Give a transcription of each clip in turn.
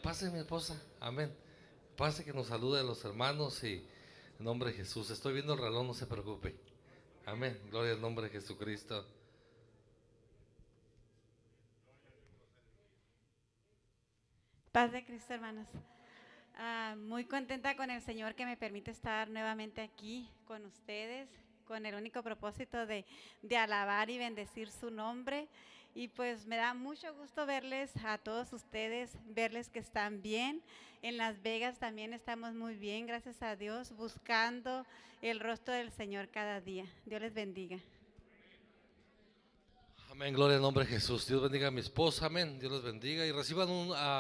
Pase mi esposa, amén. Pase que nos salude a los hermanos y en nombre de Jesús. Estoy viendo el reloj, no se preocupe. Amén. Gloria al nombre de Jesucristo. Paz de Cristo, hermanos. Muy contenta con el Señor que me permite estar nuevamente aquí con ustedes, con el único propósito de alabar y bendecir su nombre. Y pues me da mucho gusto verles a todos ustedes, verles que están bien. En Las Vegas también estamos muy bien, gracias a Dios, buscando el rostro del Señor cada día. Dios les bendiga. Amén, gloria al nombre de Jesús. Dios bendiga a mi esposa, amén. Dios los bendiga y reciban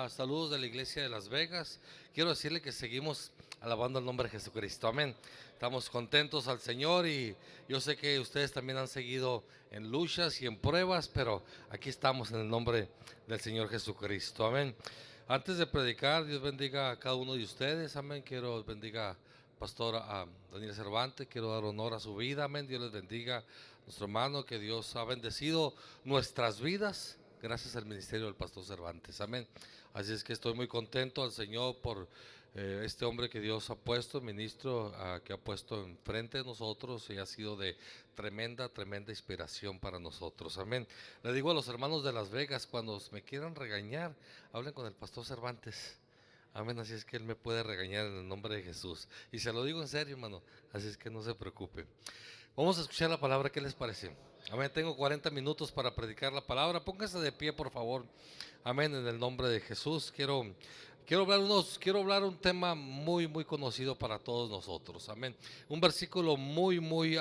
saludos de la iglesia de Las Vegas. Quiero decirle que seguimos alabando el nombre de Jesucristo, amén. Estamos contentos al Señor y yo sé que ustedes también han seguido en luchas y en pruebas, pero aquí estamos en el nombre del Señor Jesucristo, amén. Antes de predicar, Dios bendiga a cada uno de ustedes, amén. Quiero bendiga pastor a Daniel Cervantes, quiero dar honor a su vida, amén. Dios les bendiga nuestro hermano, que Dios ha bendecido nuestras vidas gracias al ministerio del pastor Cervantes, amén. Así es que estoy muy contento al Señor por este hombre que Dios ha puesto, ministro, que ha puesto enfrente de nosotros y ha sido de tremenda, tremenda inspiración para nosotros, amén. Le digo a los hermanos de Las Vegas, cuando me quieran regañar, hablen con el pastor Cervantes. Amén, así es que él me puede regañar en el nombre de Jesús. Y se lo digo en serio, hermano, así es que no se preocupe. Vamos a escuchar la palabra, ¿qué les parece? Amén, tengo 40 minutos para predicar la palabra. Pónganse de pie, por favor. Amén, en el nombre de Jesús. Quiero hablar un tema muy, muy conocido para todos nosotros. Amén. Un versículo muy, muy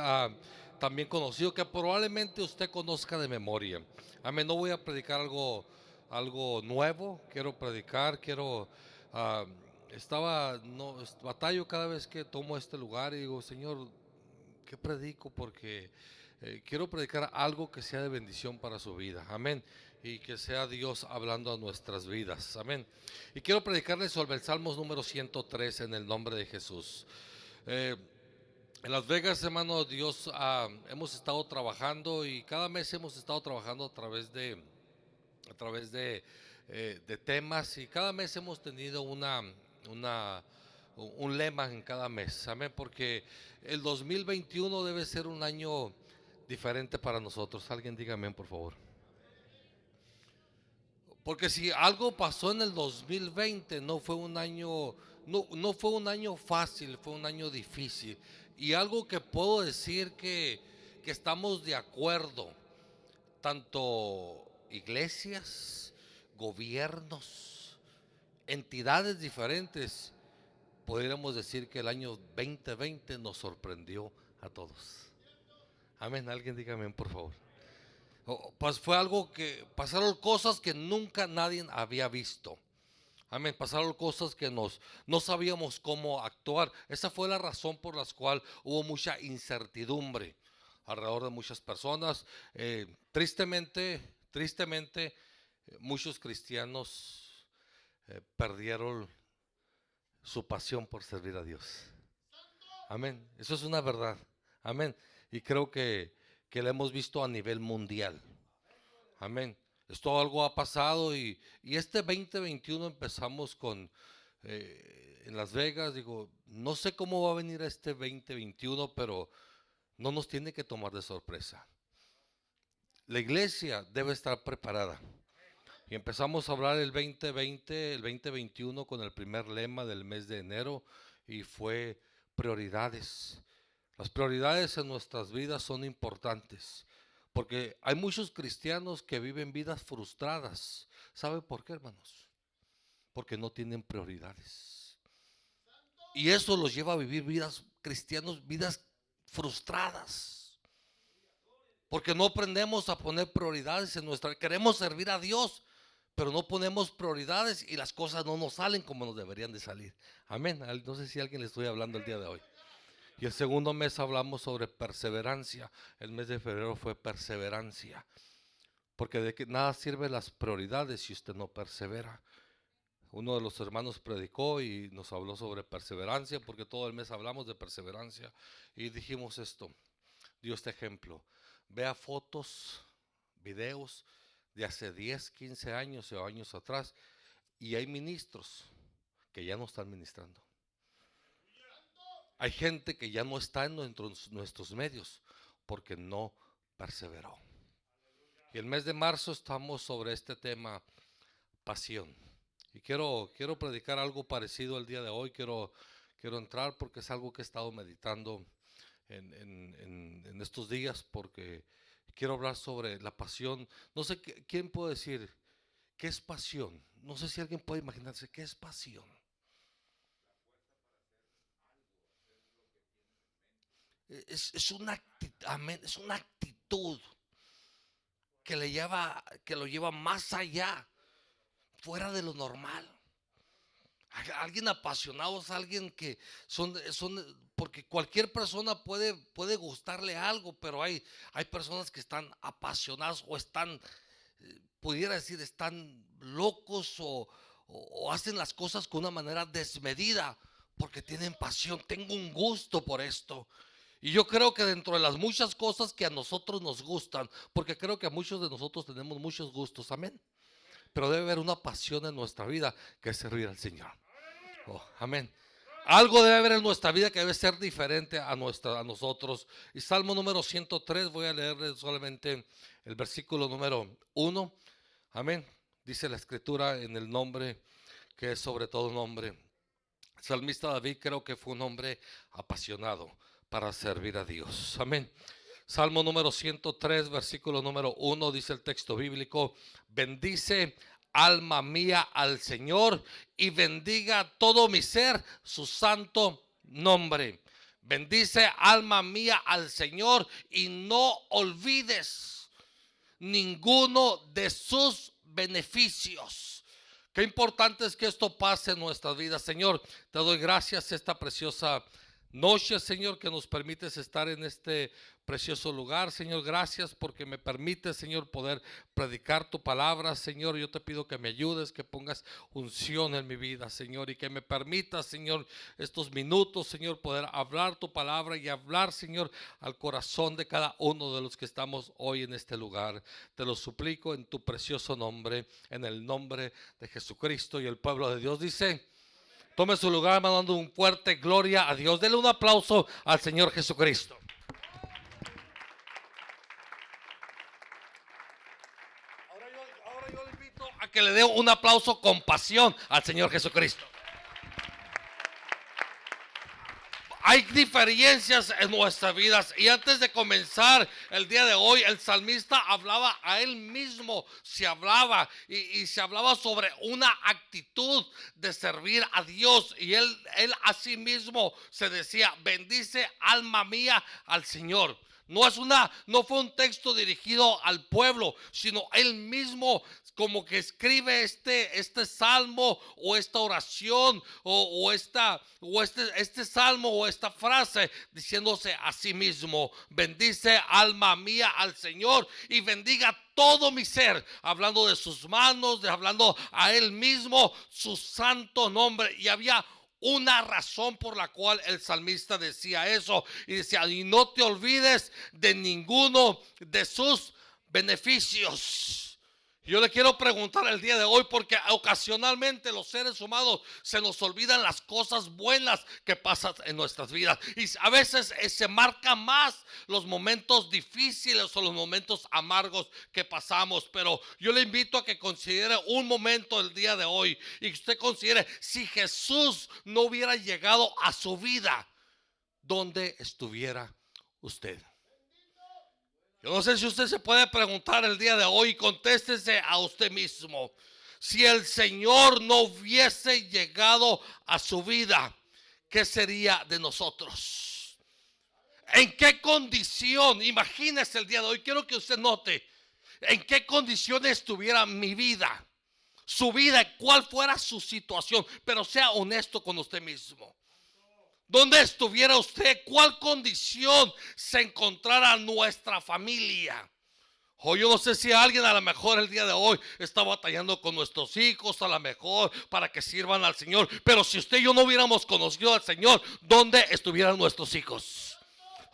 también conocido que probablemente usted conozca de memoria. Amén, no voy a predicar algo nuevo. Quiero predicar, ah, no, batallo cada vez que tomo este lugar y digo, Señor, ¿qué predico? Porque quiero predicar algo que sea de bendición para su vida. Amén. Y que sea Dios hablando a nuestras vidas. Amén. Y quiero predicarles sobre el Salmos número 103 en el nombre de Jesús. Eh, en Las Vegas, hermano, Dios, hemos estado trabajando y cada mes hemos estado trabajando a través de temas y cada mes hemos tenido una, un lema en cada mes, amén, porque el 2021 debe ser un año diferente para nosotros. Alguien diga amén, por favor. Porque si algo pasó en el 2020, no fue un año fácil, fue un año difícil. Y algo que puedo decir que estamos de acuerdo, tanto iglesias, gobiernos, entidades diferentes, podríamos decir que el año 2020 nos sorprendió a todos. Amén, alguien diga amén, por favor. Pues fue algo que pasaron cosas que nunca nadie había visto. Amén, pasaron cosas que no sabíamos cómo actuar. Esa fue la razón por la cual hubo mucha incertidumbre alrededor de muchas personas. Tristemente, muchos cristianos perdieron su pasión por servir a Dios. Amén. Eso es una verdad. Amén. Y creo que lo hemos visto a nivel mundial. Amén. Esto algo ha pasado y este 2021 empezamos en Las Vegas. Digo, no sé cómo va a venir este 2021, pero no nos tiene que tomar de sorpresa. La iglesia debe estar preparada. Y empezamos a hablar el 2021 con el primer lema del mes de enero y fue prioridades. Las prioridades en nuestras vidas son importantes porque hay muchos cristianos que viven vidas frustradas. ¿Sabe por qué, hermanos? Porque no tienen prioridades. Y eso los lleva a vivir vidas frustradas. Porque no aprendemos a poner prioridades en nuestra vida. Queremos servir a Dios, pero no ponemos prioridades y las cosas no nos salen como nos deberían de salir. Amén. No sé si a alguien le estoy hablando el día de hoy. Y el segundo mes hablamos sobre perseverancia. El mes de febrero fue perseverancia. Porque de que nada sirven las prioridades si usted no persevera. Uno de los hermanos predicó y nos habló sobre perseverancia, porque todo el mes hablamos de perseverancia. Y dijimos esto, dio este ejemplo. Vea fotos, videos de hace 10, 15 años o años atrás Y hay ministros que ya no están ministrando. Hay gente que ya no está en nuestros medios porque no perseveró. Y el mes de marzo estamos sobre este tema, pasión. Y quiero predicar algo parecido el día de hoy. Quiero entrar porque es algo que he estado meditando en estos días, porque quiero hablar sobre la pasión. No sé quién puede decir qué es pasión. No sé si alguien puede imaginarse qué es pasión. Es una actitud que lo lleva más allá, fuera de lo normal. Alguien apasionado es alguien que son porque cualquier persona puede gustarle algo, pero hay personas que están apasionadas o están, pudiera decir, están locos o hacen las cosas con una manera desmedida porque tienen pasión. Tengo un gusto por esto. Y yo creo que dentro de las muchas cosas que a nosotros nos gustan, porque creo que a muchos de nosotros tenemos muchos gustos, amén, pero debe haber una pasión en nuestra vida que es servir al Señor. Oh, amén. Algo debe haber en nuestra vida que debe ser diferente a nosotros. Y Salmo número 103, voy a leerles solamente el versículo número 1. Amén. Dice la escritura, en el nombre que es sobre todo nombre. El salmista David creo que fue un hombre apasionado para servir a Dios. Amén. Salmo número 103, versículo número 1, dice el texto bíblico: bendice alma mía al Señor y bendiga todo mi ser su santo nombre. Bendice alma mía al Señor y no olvides ninguno de sus beneficios. Qué importante es que esto pase en nuestras vidas. Señor, te doy gracias esta preciosa noche, Señor, que nos permites estar en este precioso lugar. Señor, gracias porque me permites, Señor, poder predicar tu palabra. Señor, yo te pido que me ayudes, que pongas unción en mi vida, Señor, y que me permitas, Señor, estos minutos, Señor, poder hablar tu palabra y hablar, Señor, al corazón de cada uno de los que estamos hoy en este lugar. Te lo suplico en tu precioso nombre, en el nombre de Jesucristo. Y el pueblo de Dios dice: tome su lugar, mandando un fuerte gloria a Dios. Denle un aplauso al Señor Jesucristo. Ahora yo le invito a que le dé un aplauso con pasión al Señor Jesucristo. Hay diferencias en nuestras vidas, y antes de comenzar el día de hoy, el salmista hablaba a él mismo, se hablaba y se hablaba sobre una actitud de servir a Dios, y él a sí mismo se decía: bendice alma mía al Señor. No fue un texto dirigido al pueblo, sino él mismo como que escribe este salmo o esta oración o este salmo o esta frase, diciéndose a sí mismo: bendice alma mía al Señor y bendiga todo mi ser, hablando de sus manos, hablando a él mismo, su santo nombre. Y había una razón por la cual el salmista decía eso, y decía: y no te olvides de ninguno de sus beneficios. Yo le quiero preguntar el día de hoy, porque ocasionalmente los seres humanos se nos olvidan las cosas buenas que pasan en nuestras vidas, y a veces se marcan más los momentos difíciles o los momentos amargos que pasamos. Pero yo le invito a que considere un momento el día de hoy, y que usted considere: si Jesús no hubiera llegado a su vida, ¿dónde estuviera usted? Yo no sé si usted se puede preguntar el día de hoy, contéstese a usted mismo: si el Señor no hubiese llegado a su vida, ¿qué sería de nosotros? ¿En qué condición? Imagínese el día de hoy, quiero que usted note en qué condiciones estuviera mi vida, su vida, cuál fuera su situación, pero sea honesto con usted mismo. ¿Dónde estuviera usted? ¿Cuál condición se encontrara nuestra familia? O yo no sé si alguien a lo mejor el día de hoy está batallando con nuestros hijos, a lo mejor para que sirvan al Señor. Pero si usted y yo no hubiéramos conocido al Señor, ¿dónde estuvieran nuestros hijos?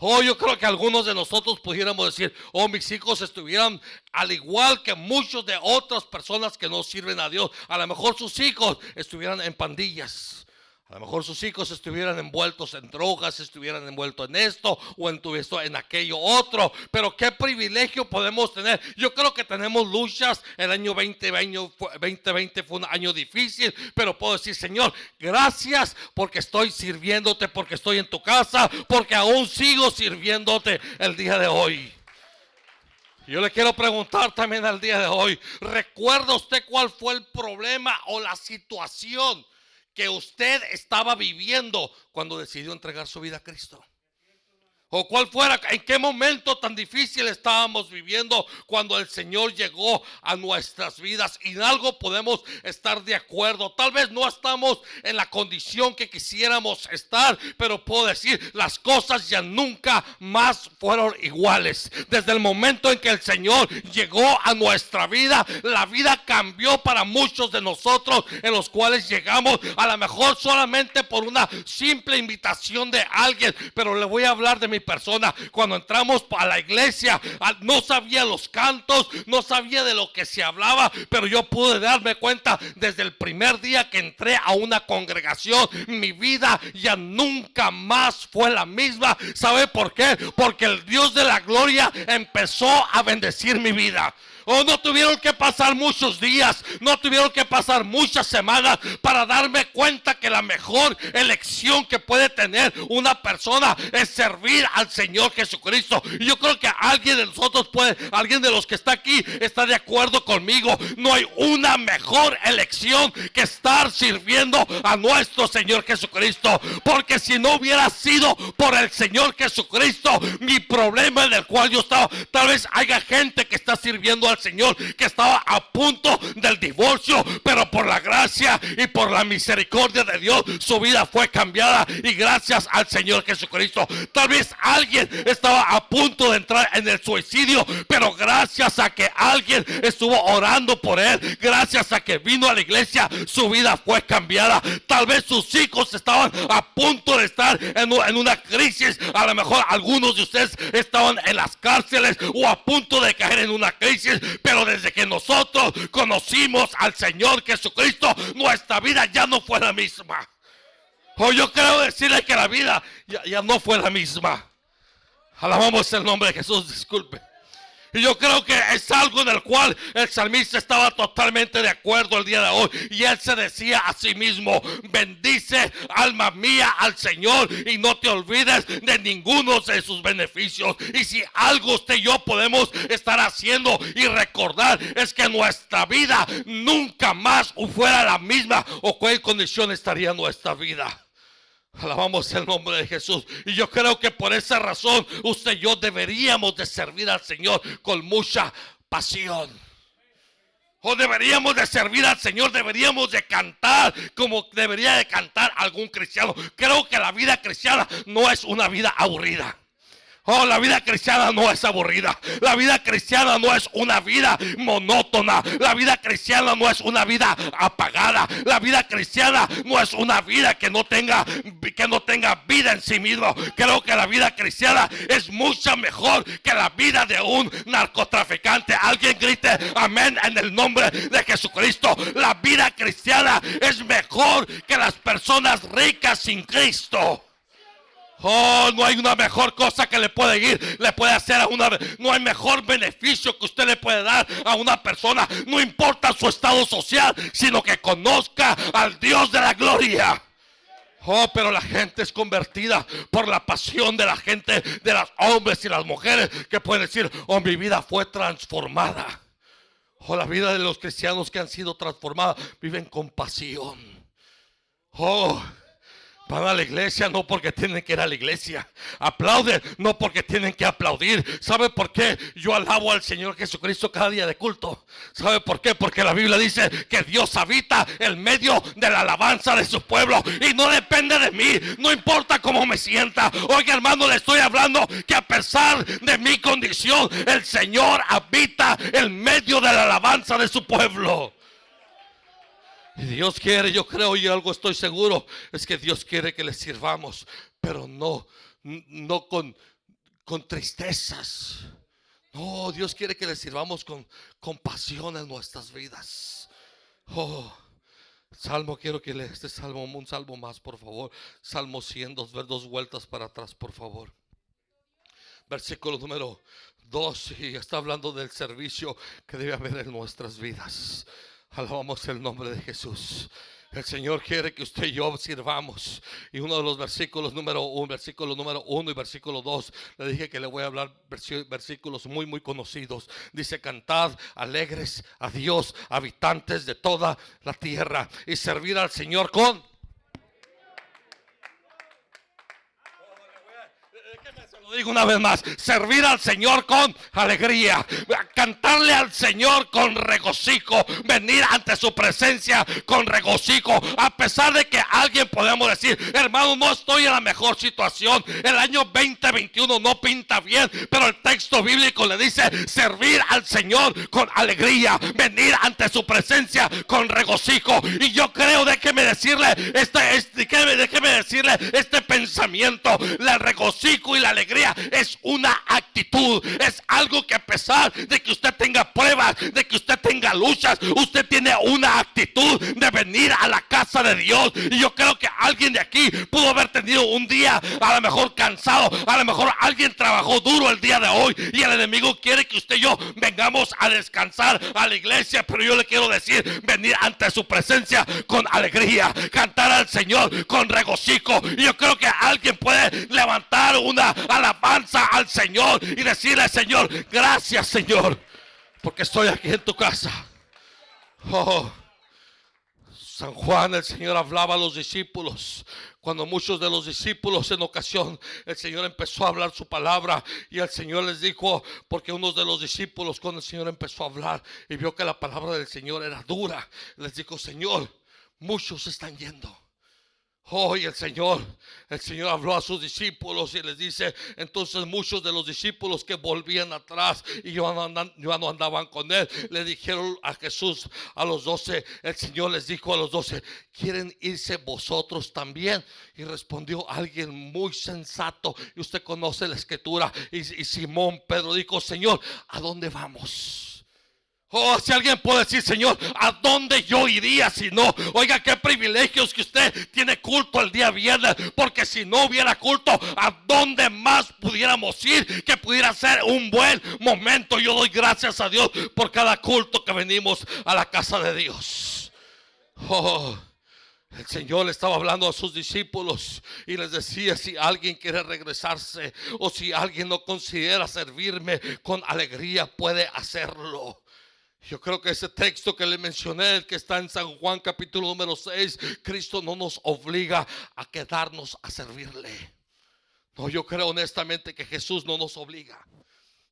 Oh, yo creo que algunos de nosotros pudiéramos decir, oh, mis hijos estuvieran al igual que muchos de otras personas que no sirven a Dios. A lo mejor sus hijos estuvieran en pandillas. A lo mejor sus hijos estuvieran envueltos en drogas, estuvieran envueltos en esto o en aquello otro. Pero qué privilegio podemos tener. Yo creo que tenemos luchas. El año 2020 fue un año difícil, pero puedo decir, Señor, gracias porque estoy sirviéndote, porque estoy en tu casa, porque aún sigo sirviéndote el día de hoy. Yo le quiero preguntar también al día de hoy, ¿recuerda usted cuál fue el problema o la situación que usted estaba viviendo cuando decidió entregar su vida a Cristo? O cuál fuera, en qué momento tan difícil estábamos viviendo cuando el Señor llegó a nuestras vidas. Y en algo podemos estar de acuerdo. Tal vez no estamos en la condición que quisiéramos estar, pero puedo decir, las cosas ya nunca más fueron iguales. Desde el momento en que el Señor llegó a nuestra vida, la vida cambió para muchos de nosotros, en los cuales llegamos a lo mejor solamente por una simple invitación de alguien. Pero le voy a hablar de mi persona. Cuando entramos a la iglesia, no sabía los cantos, no sabía de lo que se hablaba, pero yo pude darme cuenta desde el primer día que entré a una congregación, mi vida ya nunca más fue la misma. ¿Sabe por qué? Porque el Dios de la gloria empezó a bendecir mi vida. Oh, no tuvieron que pasar muchos días, no tuvieron que pasar muchas semanas para darme cuenta que la mejor elección que puede tener una persona es servir al Señor Jesucristo. Y yo creo que alguien de nosotros alguien de los que está aquí está de acuerdo conmigo. No hay una mejor elección que estar sirviendo a nuestro Señor Jesucristo. Porque si no hubiera sido por el Señor Jesucristo, mi problema en el cual yo estaba, tal vez haya gente que está sirviendo al Señor que estaba a punto del divorcio, pero por la gracia y por la misericordia de Dios su vida fue cambiada, y gracias al Señor Jesucristo. Tal vez alguien estaba a punto de entrar en el suicidio, pero gracias a que alguien estuvo orando por él, gracias a que vino a la iglesia, su vida fue cambiada. Tal vez sus hijos estaban a punto de estar en una crisis. A lo mejor algunos de ustedes estaban en las cárceles o a punto de caer en una crisis, pero desde que nosotros conocimos al Señor Jesucristo, nuestra vida ya no fue la misma. O yo quiero decirle que la vida ya no fue la misma. Alabamos el nombre de Jesús, disculpe. Y yo creo que es algo en el cual el salmista estaba totalmente de acuerdo el día de hoy. Y él se decía a sí mismo: bendice, alma mía, al Señor, y no te olvides de ninguno de sus beneficios. Y si algo usted y yo podemos estar haciendo y recordar, es que nuestra vida nunca más fuera la misma, o cuál condición estaría nuestra vida. Alabamos el nombre de Jesús. Y yo creo que por esa razón usted y yo deberíamos de servir al Señor con mucha pasión. O deberíamos de servir al Señor, deberíamos de cantar como debería de cantar algún cristiano. Creo que la vida cristiana no es una vida aburrida. Oh, la vida cristiana no es aburrida. La vida cristiana no es una vida monótona. La vida cristiana no es una vida apagada. La vida cristiana no es una vida que no tenga vida en sí mismo. Creo que la vida cristiana es mucho mejor que la vida de un narcotraficante. Alguien grite amén en el nombre de Jesucristo. La vida cristiana es mejor que las personas ricas sin Cristo. Oh, no hay una mejor cosa que le puede hacer a no hay mejor beneficio que usted le puede dar a una persona, no importa su estado social, sino que conozca al Dios de la gloria. Oh, pero la gente es convertida por la pasión de la gente, de los hombres y las mujeres, que pueden decir: oh, mi vida fue transformada. Oh, la vida de los cristianos que han sido transformados viven con pasión. Oh, van a la iglesia no porque tienen que ir a la iglesia. Aplauden no porque tienen que aplaudir. ¿Sabe por qué yo alabo al Señor Jesucristo cada día de culto? ¿Sabe por qué? Porque la Biblia dice que Dios habita en medio de la alabanza de su pueblo. Y no depende de mí, no importa cómo me sienta. Oiga, hermano, le estoy hablando que a pesar de mi condición, el Señor habita en medio de la alabanza de su pueblo. Y Dios quiere, yo creo y algo estoy seguro, es que Dios quiere que le sirvamos, pero no con con tristezas. No, Dios quiere que le sirvamos con pasión en nuestras vidas. Oh, Salmo, quiero que lea este salmo, un salmo más, por favor. Salmo 100, dos vueltas para atrás, por favor. Versículo número 2, y está hablando del servicio que debe haber en nuestras vidas. Alabamos el nombre de Jesús. El Señor quiere que usted y yo sirvamos. Y uno de los versículos número 1 y versículo 2, le dije que le voy a hablar versículos muy conocidos. Dice: cantad alegres a Dios, habitantes de toda la tierra, y servir al Señor con... Digo una vez más: servir al Señor con alegría, cantarle al Señor con regocijo, venir ante su presencia con regocijo. A pesar de que alguien podemos decir: hermano, no estoy en la mejor situación, el año 2021 no pinta bien, pero el texto bíblico le dice: servir al Señor con alegría, venir ante su presencia con regocijo. Y yo creo, déjeme decirle este pensamiento: el regocijo y la alegría es una actitud, es algo que, a pesar de que usted tenga pruebas, de que usted tenga luchas, usted tiene una actitud de venir a la casa de Dios. Y yo creo que alguien de aquí pudo haber tenido un día a lo mejor cansado, a lo mejor alguien trabajó duro el día de hoy, y el enemigo quiere que usted y yo vengamos a descansar a la iglesia. Pero yo le quiero decir: venir ante su presencia con alegría, cantar al Señor con regocijo. Y yo creo que alguien puede levantar una alabanza al Señor y decirle: Señor, gracias, Señor, porque estoy aquí en tu casa. Oh, San Juan, el Señor hablaba a los discípulos. Cuando muchos de los discípulos, en ocasión, el Señor empezó a hablar su palabra, y el Señor les dijo, porque unos de los discípulos, cuando el Señor empezó a hablar y vio que la palabra del Señor era dura, les dijo: Señor, muchos están yendo. Oh, y el Señor habló a sus discípulos y les dice: entonces muchos de los discípulos que volvían atrás y ya no andaban con él, le dijeron a Jesús, a los 12, el Señor les dijo a los 12: ¿quieren irse vosotros también? Y respondió alguien muy sensato, y usted conoce la escritura, y Simón Pedro dijo: Señor, ¿a dónde vamos? Oh, si alguien puede decir: Señor, ¿a dónde yo iría si no? Oiga, qué privilegios que usted tiene culto el día viernes, porque si no hubiera culto, ¿a dónde más pudiéramos ir que pudiera ser un buen momento? Yo doy gracias a Dios por cada culto que venimos a la casa de Dios. Oh, el Señor le estaba hablando a sus discípulos y les decía: si alguien quiere regresarse, o si alguien no considera servirme con alegría, puede hacerlo. Yo creo que ese texto que le mencioné, el que está en San Juan capítulo número 6, Cristo no nos obliga a quedarnos a servirle. No, yo creo honestamente que Jesús no nos obliga.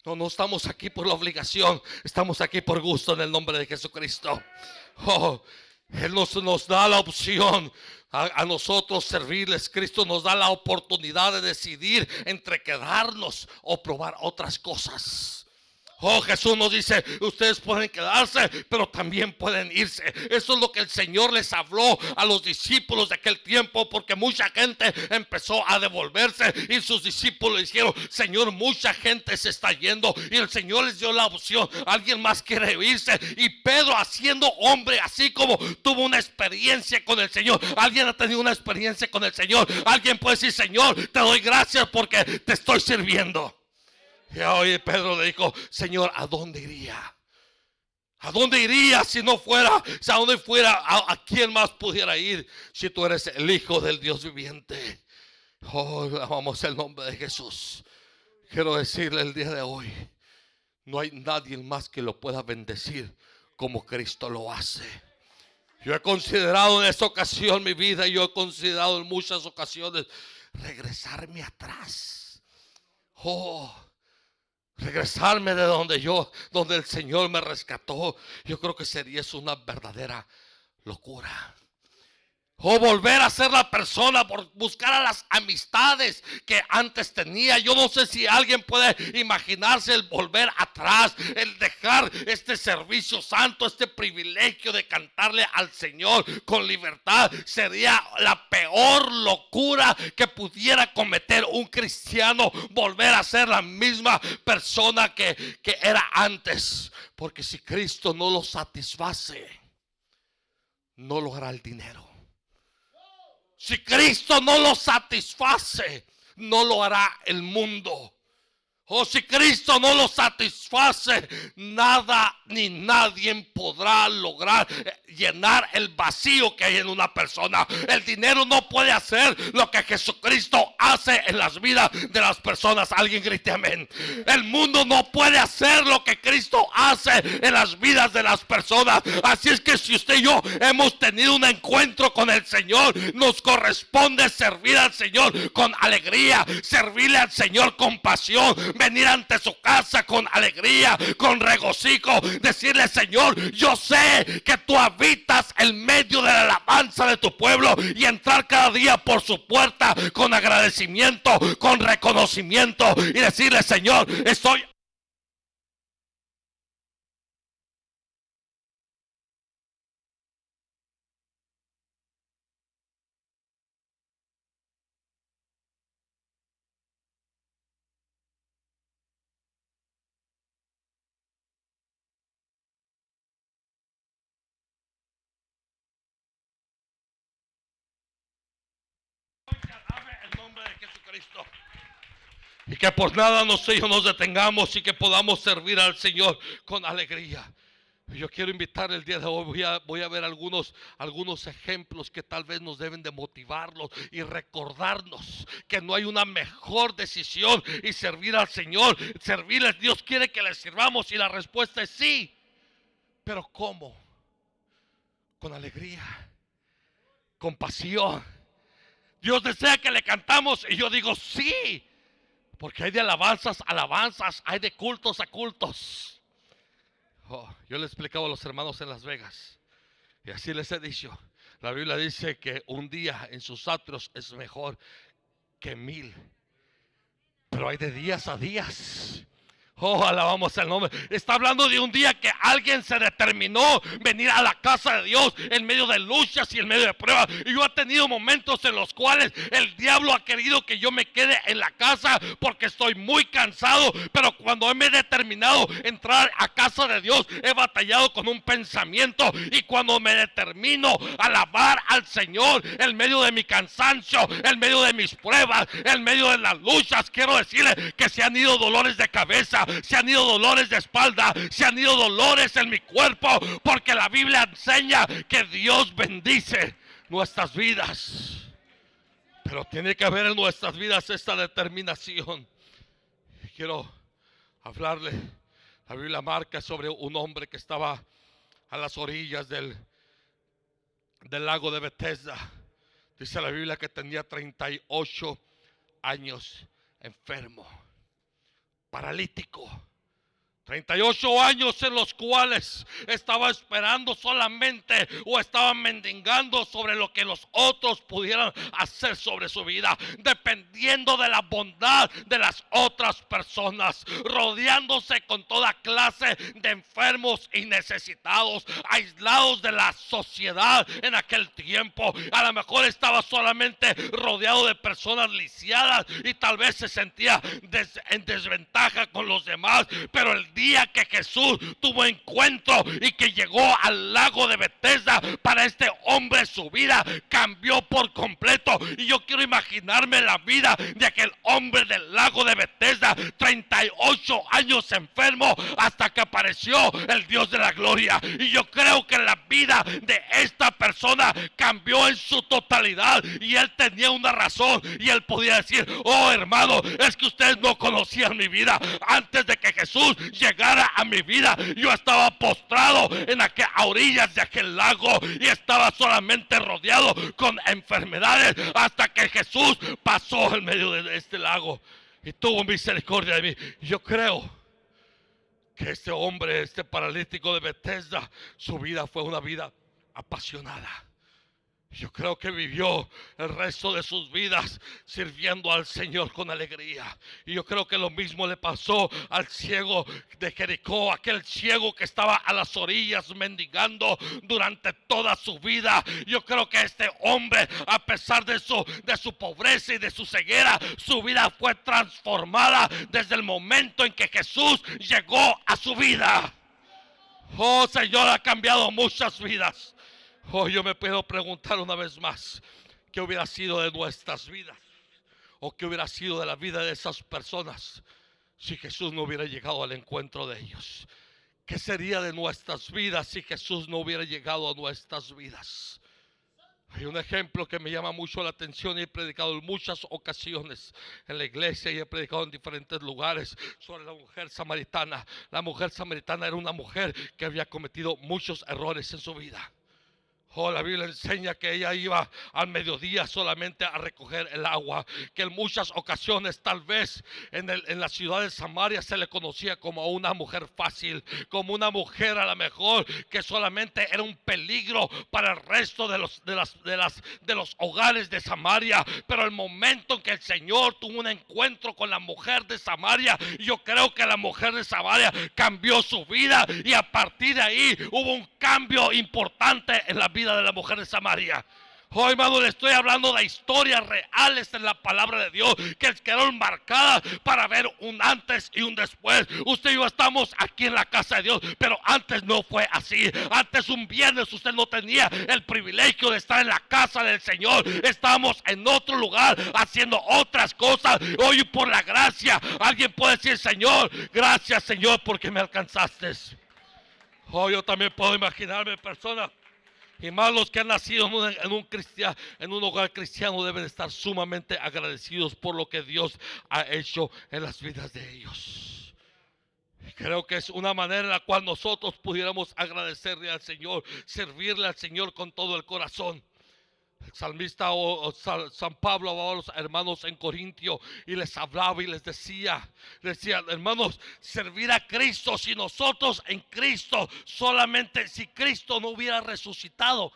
No estamos aquí por la obligación, estamos aquí por gusto, en el nombre de Jesucristo. Oh, Él nos da la opción a nosotros servirles. Cristo nos da la oportunidad de decidir entre quedarnos o probar otras cosas. Oh, Jesús nos dice: ustedes pueden quedarse, pero también pueden irse. Eso es lo que el Señor les habló a los discípulos de aquel tiempo, porque mucha gente empezó a devolverse, y sus discípulos dijeron: Señor, mucha gente se está yendo. Y el Señor les dio la opción: alguien más quiere irse. Y Pedro, haciendo hombre, así como tuvo una experiencia con el Señor, alguien ha tenido una experiencia con el Señor, alguien puede decir: Señor, te doy gracias porque te estoy sirviendo. Y hoy Pedro le dijo: Señor, ¿a dónde iría? ¿A dónde iría si no fuera? Si a dónde fuera, ¿a quién más pudiera ir si tú eres el Hijo del Dios viviente? Oh, amamos el nombre de Jesús. Quiero decirle el día de hoy: no hay nadie más que lo pueda bendecir como Cristo lo hace. Yo he considerado en esta ocasión mi vida, y yo he considerado en muchas ocasiones regresarme atrás. Regresarme de donde el Señor me rescató. Yo creo que sería eso una verdadera locura. O volver a ser la persona, por buscar a las amistades que antes tenía. Yo no sé si alguien puede imaginarse el volver atrás, el dejar este servicio santo, este privilegio de cantarle al Señor con libertad. Sería la peor locura que pudiera cometer un cristiano, volver a ser la misma persona que era antes. Porque si Cristo no lo satisface, no lo hará el dinero. Si Cristo no lo satisface, no lo hará el mundo. O si Cristo no lo satisface, nada ni nadie podrá lograr llenar el vacío que hay en una persona. El dinero no puede hacer lo que Jesucristo hace en las vidas de las personas. Alguien grite amén. El mundo no puede hacer lo que Cristo hace en las vidas de las personas. Así es que si usted y yo hemos tenido un encuentro con el Señor, nos corresponde servir al Señor con alegría, servirle al Señor con pasión, venir ante su casa con alegría, con regocijo, decirle: Señor, yo sé que tú habitas en medio de la alabanza de tu pueblo, y entrar cada día por su puerta con agradecimiento, con reconocimiento, y decirle: Señor, estoy el nombre de Jesucristo. Y que por nada nos detengamos, y que podamos servir al Señor con alegría. Yo quiero invitar el día de hoy, voy a ver algunos ejemplos que tal vez nos deben de motivarnos y recordarnos que no hay una mejor decisión, y servir al Señor, servirle. Dios quiere que le sirvamos, y la respuesta es sí. Pero ¿cómo? Con alegría, con pasión. Dios desea que le cantamos, y yo digo sí, porque hay de alabanzas a alabanzas, hay de cultos a cultos. Yo le explicaba a los hermanos en Las Vegas, y así les he dicho: la Biblia dice que un día en sus atrios es mejor que 1000, pero hay de días a días. Alabamos el nombre. Está hablando de un día que alguien se determinó venir a la casa de Dios en medio de luchas y en medio de pruebas. Y yo he tenido momentos en los cuales el diablo ha querido que yo me quede en la casa porque estoy muy cansado. Pero cuando me he determinado entrar a casa de Dios, he batallado con un pensamiento. Y cuando me determino a alabar al Señor en medio de mi cansancio, en medio de mis pruebas, en medio de las luchas, quiero decirle que se han ido dolores de cabeza, se han ido dolores de espalda, se han ido dolores en mi cuerpo, porque la Biblia enseña que Dios bendice nuestras vidas. Pero tiene que haber en nuestras vidas esta determinación. Quiero hablarle. La Biblia marca sobre un hombre que estaba a las orillas del lago de Bethesda. Dice la Biblia que tenía 38 años enfermo, paralítico. 38 años en los cuales estaba esperando solamente, o estaba mendigando sobre lo que los otros pudieran hacer sobre su vida, dependiendo de la bondad de las otras personas, rodeándose con toda clase de enfermos y necesitados, aislados de la sociedad en aquel tiempo. A lo mejor estaba solamente rodeado de personas lisiadas, y tal vez se sentía en desventaja con los demás. Pero el día que Jesús tuvo encuentro y que llegó al lago de Bethesda, para este hombre su vida cambió por completo. Y yo quiero imaginarme la vida de aquel hombre del lago de Bethesda, 38 años enfermo, hasta que apareció el Dios de la gloria. Y yo creo que la vida de esta persona cambió en su totalidad, y él tenía una razón, y él podía decir: oh hermano, es que ustedes no conocían mi vida. Antes de que Jesús llegara a mi vida, yo estaba postrado a orillas de aquel lago, y estaba solamente rodeado con enfermedades, hasta que Jesús pasó en medio de este lago y tuvo misericordia de mí. Yo creo que este hombre, este paralítico de Bethesda, su vida fue una vida apasionada. Yo creo que vivió el resto de sus vidas sirviendo al Señor con alegría. Y yo creo que lo mismo le pasó al ciego de Jericó, aquel ciego que estaba a las orillas mendigando durante toda su vida. Yo creo que este hombre, a pesar de su pobreza y de su ceguera, su vida fue transformada desde el momento en que Jesús llegó a su vida. Oh, Señor, ha cambiado muchas vidas. Hoy yo me puedo preguntar una vez más, ¿qué hubiera sido de nuestras vidas? ¿O qué hubiera sido de la vida de esas personas si Jesús no hubiera llegado al encuentro de ellos? ¿Qué sería de nuestras vidas si Jesús no hubiera llegado a nuestras vidas? Hay un ejemplo que me llama mucho la atención y he predicado en muchas ocasiones en la iglesia y he predicado en diferentes lugares sobre la mujer samaritana. La mujer samaritana era una mujer que había cometido muchos errores en su vida. Oh, la Biblia enseña que ella iba al mediodía solamente a recoger el agua, que en muchas ocasiones tal vez en la ciudad de Samaria se le conocía como una mujer fácil, como una mujer a lo mejor que solamente era un peligro para el resto de los hogares de Samaria. Pero el momento en que el Señor tuvo un encuentro con la mujer de Samaria, yo creo que la mujer de Samaria cambió su vida y a partir de ahí hubo un cambio importante en la vida de la mujer de Samaria. Hoy, hermano, le estoy hablando de historias reales en la palabra de Dios que quedaron marcadas para ver un antes y un después. Usted y yo estamos aquí en la casa de Dios, pero antes no fue así. Antes un viernes usted no tenía el privilegio de estar en la casa del Señor. Estábamos en otro lugar haciendo otras cosas. Hoy por la gracia alguien puede decir: Señor, gracias Señor porque me alcanzaste. Hoy yo también puedo imaginarme personas, y más los que han nacido en un hogar cristiano, deben estar sumamente agradecidos por lo que Dios ha hecho en las vidas de ellos. Creo que es una manera en la cual nosotros pudiéramos agradecerle al Señor, servirle al Señor con todo el corazón. El salmista San Pablo hablaba a los hermanos en Corintio y les hablaba y les decía, hermanos, servir a Cristo. Si nosotros en Cristo, solamente si Cristo no hubiera resucitado,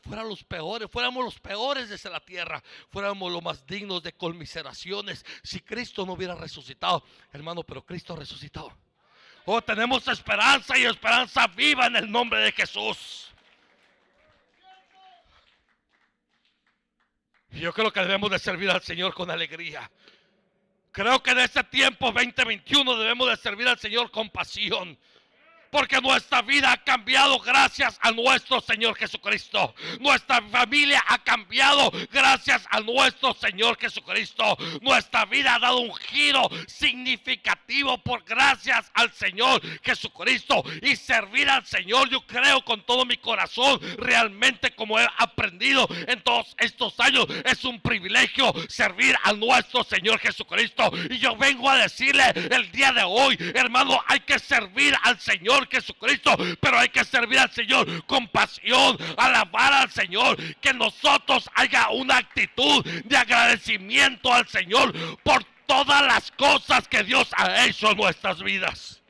fuéramos los peores desde la tierra, fuéramos los más dignos de conmiseraciones si Cristo no hubiera resucitado, hermano. Pero Cristo resucitó. Oh, tenemos esperanza y esperanza viva en el nombre de Jesús. Yo creo que debemos de servir al Señor con alegría. Creo que en este tiempo 2021 debemos de servir al Señor con pasión. Porque nuestra vida ha cambiado gracias a nuestro Señor Jesucristo. Nuestra familia ha cambiado gracias a nuestro Señor Jesucristo. Nuestra vida ha dado un giro significativo por gracias al Señor Jesucristo. Y servir al Señor, yo creo con todo mi corazón, realmente como he aprendido en todos estos años, es un privilegio servir a nuestro Señor Jesucristo. Y yo vengo a decirle el día de hoy, hermano, hay que servir al Señor Jesucristo, pero hay que servir al Señor con pasión, alabar al Señor, que nosotros haya una actitud de agradecimiento al Señor por todas las cosas que Dios ha hecho en nuestras vidas.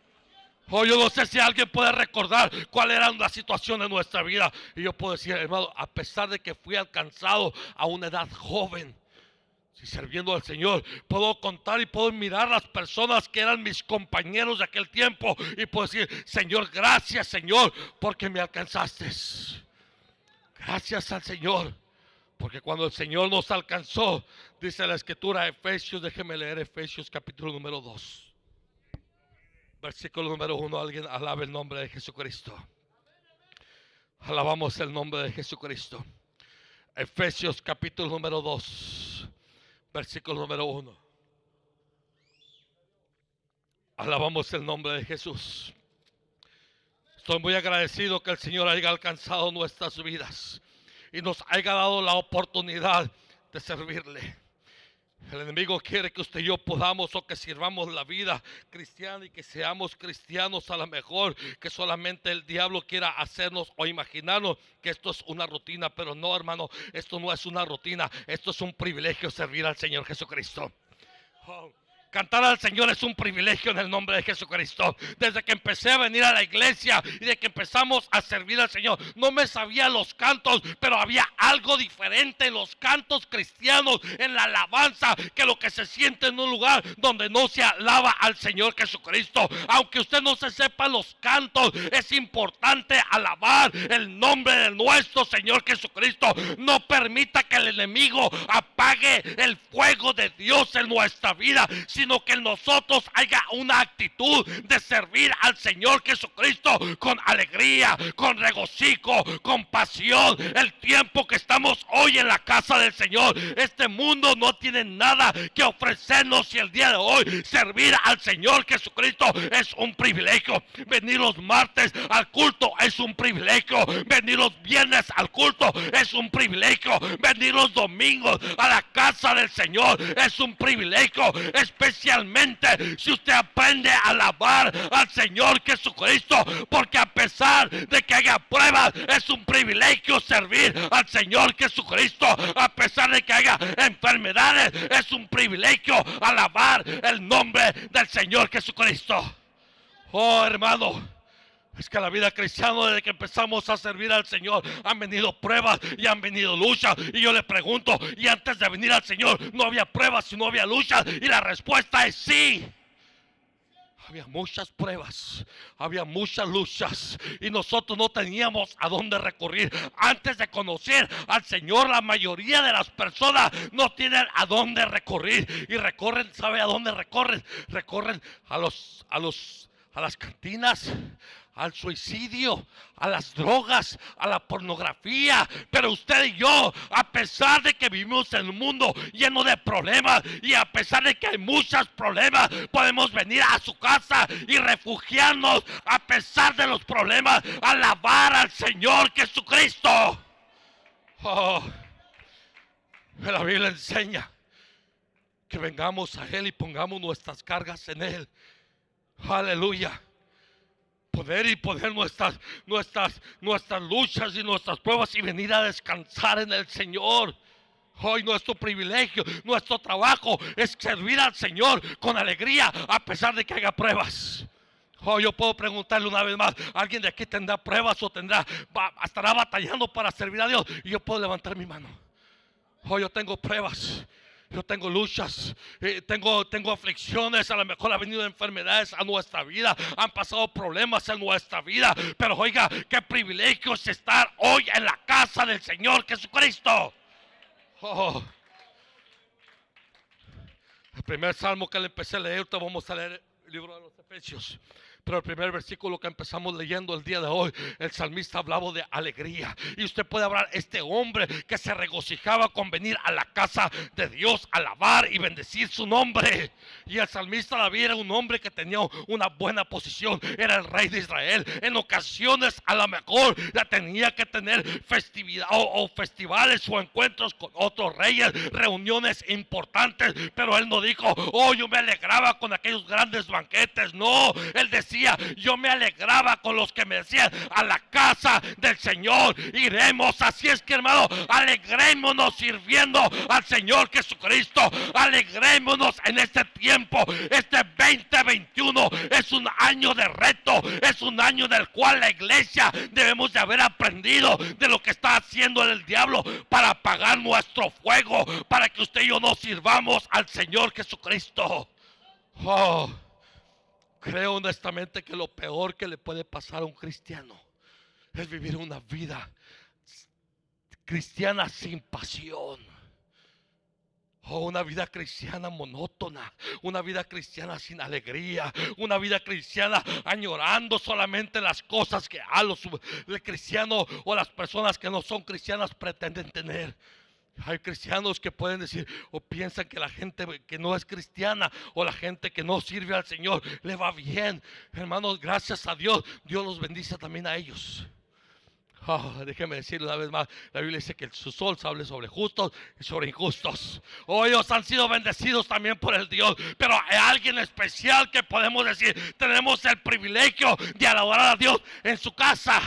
Yo no sé si alguien puede recordar cuál era la situación de nuestra vida, y yo puedo decir, hermano, a pesar de que fui alcanzado a una edad joven, si sirviendo al Señor, puedo contar y puedo mirar las personas que eran mis compañeros de aquel tiempo y puedo decir: Señor, gracias Señor porque me alcanzaste. Gracias al Señor, porque cuando el Señor nos alcanzó, dice la escritura, Efesios, déjeme leer Efesios capítulo número 2, versículo número 1. Alguien alabe el nombre de Jesucristo. Alabamos el nombre de Jesucristo. Efesios capítulo número 2, versículo número 1. Alabamos el nombre de Jesús. Estoy muy agradecido que el Señor haya alcanzado nuestras vidas y nos haya dado la oportunidad de servirle. El enemigo quiere que usted y yo podamos o que sirvamos la vida cristiana y que seamos cristianos a lo mejor, que solamente el diablo quiera hacernos o imaginarnos que esto es una rutina, pero no, hermano, esto no es una rutina, esto es un privilegio servir al Señor Jesucristo. Cantar al Señor es un privilegio en el nombre de Jesucristo. Desde que empecé a venir a la iglesia y de que empezamos a servir al Señor, no me sabía los cantos, pero había algo diferente en los cantos cristianos, en la alabanza, que lo que se siente en un lugar donde no se alaba al Señor Jesucristo. Aunque usted no se sepa los cantos, es importante alabar el nombre de nuestro Señor Jesucristo. No permita que el enemigo apague el fuego de Dios en nuestra vida, sino que en nosotros haya una actitud de servir al Señor Jesucristo con alegría, con regocijo, con pasión. El tiempo que estamos hoy en la casa del Señor, este mundo no tiene nada que ofrecernos, y el día de hoy servir al Señor Jesucristo es un privilegio. Venir los martes al culto es un privilegio. Venir los viernes al culto es un privilegio. Venir los domingos a la casa del Señor es un privilegio, especialmente si usted aprende a alabar al Señor Jesucristo, porque a pesar de que haya pruebas, es un privilegio servir al Señor Jesucristo. A pesar de que haya enfermedades, es un privilegio alabar el nombre del Señor Jesucristo. Oh, hermano, es que la vida cristiana, desde que empezamos a servir al Señor, han venido pruebas y han venido luchas. Y yo le pregunto, ¿y antes de venir al Señor no había pruebas y no había luchas? Y la respuesta es sí. Había muchas pruebas, había muchas luchas, y nosotros no teníamos a dónde recurrir. Antes de conocer al Señor, la mayoría de las personas no tienen a dónde recurrir. Y recorren, ¿sabe a dónde recorren? Recorren a las cantinas, al suicidio, a las drogas, a la pornografía. Pero usted y yo, a pesar de que vivimos en un mundo lleno de problemas, y a pesar de que hay muchos problemas, podemos venir a su casa y refugiarnos a pesar de los problemas, alabar al Señor Jesucristo. Oh, la Biblia enseña que vengamos a Él y pongamos nuestras cargas en Él. Aleluya. Poder nuestras luchas y nuestras pruebas, y venir a descansar en el Señor. Hoy nuestro privilegio, nuestro trabajo es servir al Señor con alegría, a pesar de que haya pruebas. Oh, yo puedo preguntarle una vez más, ¿alguien de aquí tendrá pruebas o estará batallando para servir a Dios? Y yo puedo levantar mi mano. Oh, yo tengo pruebas. Yo tengo luchas, tengo aflicciones. A lo mejor ha venido enfermedades a nuestra vida, han pasado problemas en nuestra vida. Pero oiga, qué privilegio es estar hoy en la casa del Señor Jesucristo. Oh. El primer salmo que le empecé a leer, ahorita vamos a leer el libro de los Efesios. Pero el primer versículo que empezamos leyendo el día de hoy, el salmista hablaba de alegría. Y usted puede hablar, este hombre que se regocijaba con venir a la casa de Dios, alabar y bendecir su nombre. Y el salmista David era un hombre que tenía una buena posición, era el rey de Israel. En ocasiones a lo mejor la tenía que tener festividad o festivales o encuentros con otros reyes, reuniones importantes. Pero él no dijo, oh, yo me alegraba con aquellos grandes banquetes. No, él decía, yo me alegraba con los que me decían, a la casa del Señor iremos. Así es que, hermano, alegrémonos sirviendo al Señor Jesucristo. Alegrémonos en este tiempo. Este 2021 es un año de reto, es un año del cual la iglesia debemos de haber aprendido de lo que está haciendo el diablo para apagar nuestro fuego, para que usted y yo nos sirvamos al Señor Jesucristo. Oh, creo honestamente que lo peor que le puede pasar a un cristiano es vivir una vida cristiana sin pasión. Oh, una vida cristiana monótona, una vida cristiana sin alegría, una vida cristiana añorando solamente las cosas que el cristiano o las personas que no son cristianas pretenden tener. Hay cristianos que pueden decir o piensan que la gente que no es cristiana o la gente que no sirve al Señor le va bien. Hermanos, gracias a Dios, Dios los bendice también a ellos. Oh, déjeme decirle una vez más, la Biblia dice que su sol sale sobre justos y sobre injustos. Oh, ellos han sido bendecidos también por el Dios. Pero hay alguien especial que podemos decir, tenemos el privilegio de alabar a Dios en su casa.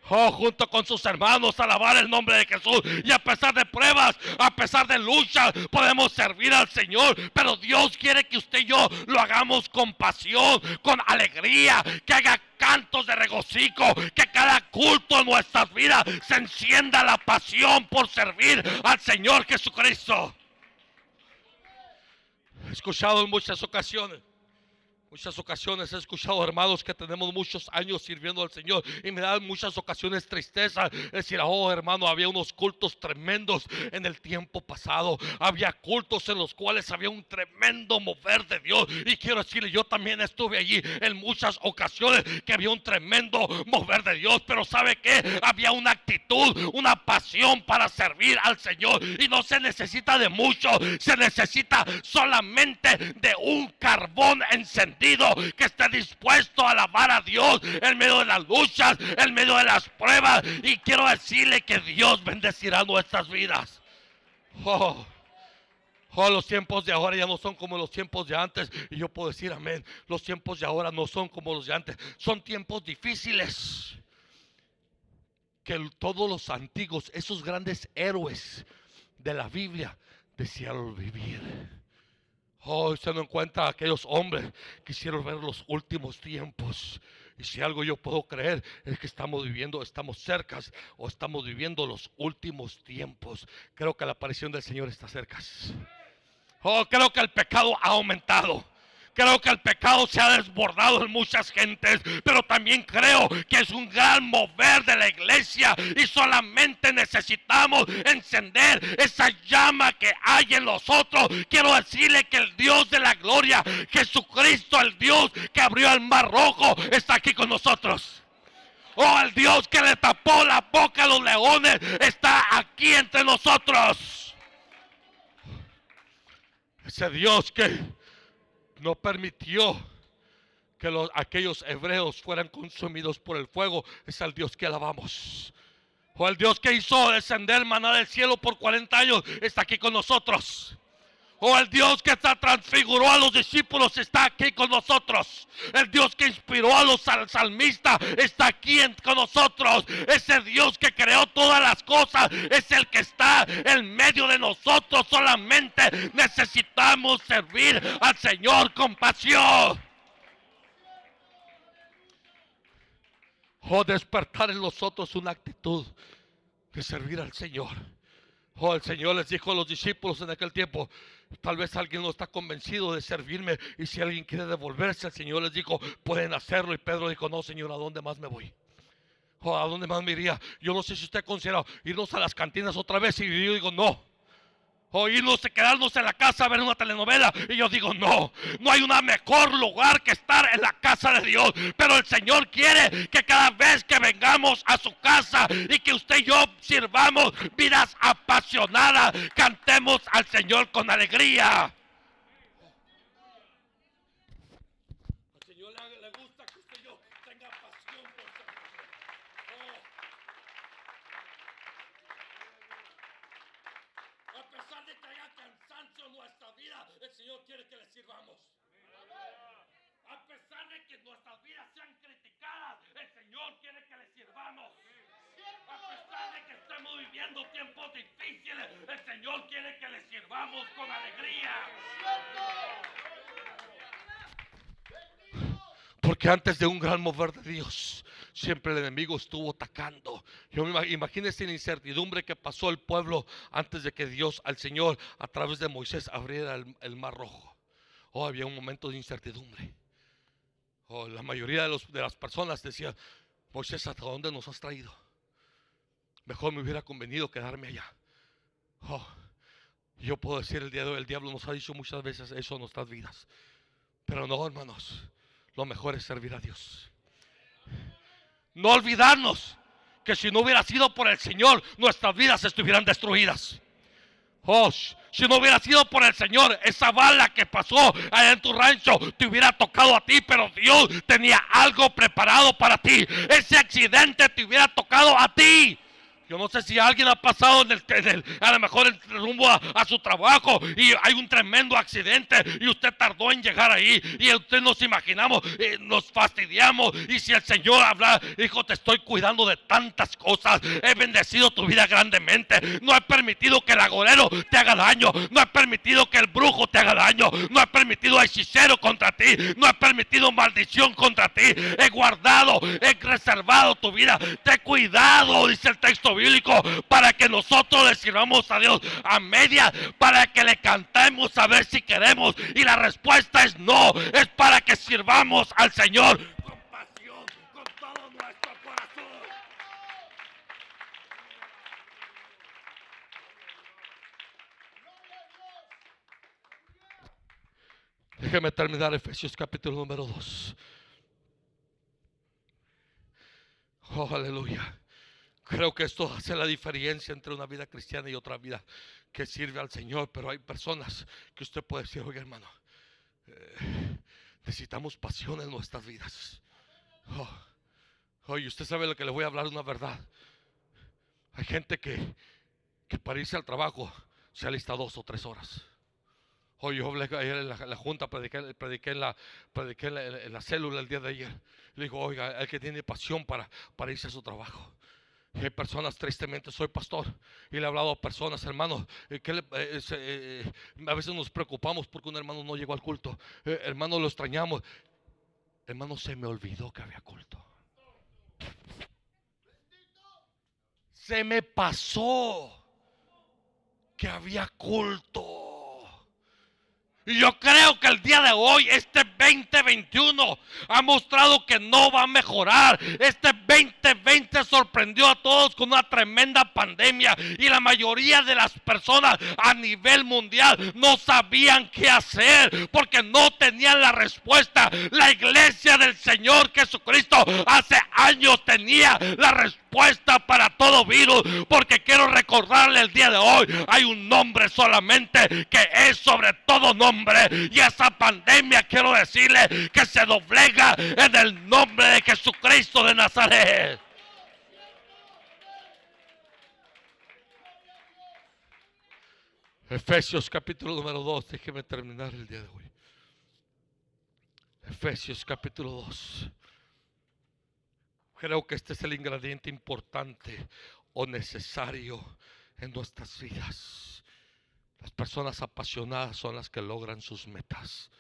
Junto con sus hermanos, alabar el nombre de Jesús. Y a pesar de pruebas, a pesar de luchas, podemos servir al Señor. Pero Dios quiere que usted y yo lo hagamos con pasión, con alegría, que haga cantos de regocijo, que cada culto en nuestras vidas se encienda la pasión por servir al Señor Jesucristo. He escuchado en muchas ocasiones he escuchado hermanos que tenemos muchos años sirviendo al Señor y me dan muchas ocasiones tristeza decir, oh hermano, había unos cultos tremendos en el tiempo pasado, había cultos en los cuales había un tremendo mover de Dios, y quiero decirle, yo también estuve allí en muchas ocasiones que había un tremendo mover de Dios, pero ¿sabe qué? Había una actitud, una pasión para servir al Señor, y no se necesita de mucho, se necesita solamente de un carbón encendido que esté dispuesto a alabar a Dios en medio de las luchas, en medio de las pruebas. Y quiero decirle que Dios bendecirá nuestras vidas. Los tiempos de ahora ya no son como los tiempos de antes. Y yo puedo decir amén. Los tiempos de ahora no son como los de antes. Son tiempos difíciles. Que todos los antiguos, esos grandes héroes de la Biblia, desearon vivir. Usted no encuentra a aquellos hombres que quisieron ver los últimos tiempos. Y si algo yo puedo creer es que estamos cerca o estamos viviendo los últimos tiempos. Creo que la aparición del Señor está cerca. Creo que el pecado ha aumentado. Creo que el pecado se ha desbordado en muchas gentes, pero también creo que es un gran mover de la iglesia y solamente necesitamos encender esa llama que hay en nosotros. Quiero decirle que el Dios de la gloria, Jesucristo, el Dios que abrió el mar rojo, está aquí con nosotros. El Dios que le tapó la boca a los leones está aquí entre nosotros. Ese Dios que no permitió que aquellos hebreos fueran consumidos por el fuego es el Dios que alabamos. El Dios que hizo descender maná del cielo por 40 años está aquí con nosotros. El Dios que transfiguró a los discípulos está aquí con nosotros. El Dios que inspiró a los salmistas está aquí con nosotros. Ese Dios que creó todas las cosas es el que está en medio de nosotros. Solamente necesitamos servir al Señor con pasión. Despertar en nosotros una actitud de servir al Señor. El Señor les dijo a los discípulos en aquel tiempo, tal vez alguien no está convencido de servirme, y si alguien quiere devolverse, el Señor les dijo, pueden hacerlo. Y Pedro dijo, no Señor, ¿a dónde más me voy? ¿A dónde más me iría? Yo no sé si usted considera irnos a las cantinas otra vez, y yo digo no. Irnos y quedarnos en la casa a ver una telenovela, y yo digo no hay un mejor lugar que estar en la casa de Dios. Pero el Señor quiere que cada vez que vengamos a su casa y que usted y yo sirvamos vidas apasionadas, cantemos al Señor con alegría. Al Señor le gusta que usted y yo tenga pasión por servir. A pesar de que haya cansancio en nuestra vida, el Señor quiere que le sirvamos. A pesar de que nuestras vidas sean criticadas, el Señor quiere que le sirvamos. A pesar de que estemos viviendo tiempos difíciles, el Señor quiere que le sirvamos con alegría. Porque antes de un gran mover de Dios, siempre el enemigo estuvo atacando. Imagínense la incertidumbre que pasó el pueblo antes de que Dios, al Señor, a través de Moisés, abriera el mar rojo. Había un momento de incertidumbre. La mayoría de las personas decían, Moisés, ¿hasta dónde nos has traído? Mejor me hubiera convenido quedarme allá. Yo puedo decir el día de hoy, el diablo nos ha dicho muchas veces eso en nuestras vidas. Pero no, hermanos, lo mejor es servir a Dios. No olvidarnos que si no hubiera sido por el Señor, nuestras vidas estuvieran destruidas. Si no hubiera sido por el Señor, esa bala que pasó allá en tu rancho te hubiera tocado a ti, pero Dios tenía algo preparado para ti. Ese accidente te hubiera tocado a ti. Yo no sé si alguien ha pasado a lo mejor el rumbo a su trabajo y hay un tremendo accidente y usted tardó en llegar ahí y usted nos imaginamos, nos fastidiamos, y si el Señor habla, hijo, te estoy cuidando de tantas cosas, he bendecido tu vida grandemente, no he permitido que el agorero te haga daño, no he permitido que el brujo te haga daño, no he permitido hechicero contra ti, no he permitido maldición contra ti, he guardado, he reservado tu vida, te he cuidado, dice el texto bíblico, para que nosotros le sirvamos a Dios a media, para que le cantemos a ver si queremos, y la respuesta es no, es para que sirvamos al Señor con pasión, con todo nuestro corazón. Déjeme terminar Efesios capítulo número 2. Oh, aleluya. Creo que esto hace la diferencia entre una vida cristiana y otra vida que sirve al Señor. Pero hay personas que usted puede decir, oye hermano, necesitamos pasión en nuestras vidas. Oye, usted sabe lo que le voy a hablar, una verdad. Hay gente que para irse al trabajo se alista 2 o 3 horas. Hoy yo hablé ayer en la junta, prediqué en la célula el día de ayer. Le digo, oiga, el que tiene pasión para irse a su trabajo. Y hay personas, tristemente, soy pastor y le he hablado a personas, hermanos, a veces nos preocupamos porque un hermano no llegó al culto. Hermano, lo extrañamos. Hermano, se me olvidó que había culto. Se me pasó que había culto. Y yo creo que el día de hoy, este 2021, ha mostrado que no va a mejorar. Este 2020 sorprendió a todos con una tremenda pandemia. Y la mayoría de las personas a nivel mundial no sabían qué hacer, porque no tenían la respuesta. La iglesia del Señor Jesucristo hace años tenía la respuesta para todo virus. Porque quiero recordarle el día de hoy, hay un nombre solamente que es sobre todo nombre. Y esa pandemia, quiero decirle que se doblega en el nombre de Jesucristo de Nazaret. Efesios capítulo número 2. Déjeme terminar el día de hoy. Efesios capítulo 2. Creo que este es el ingrediente importante o necesario en nuestras vidas. Las personas apasionadas son las que logran sus metas.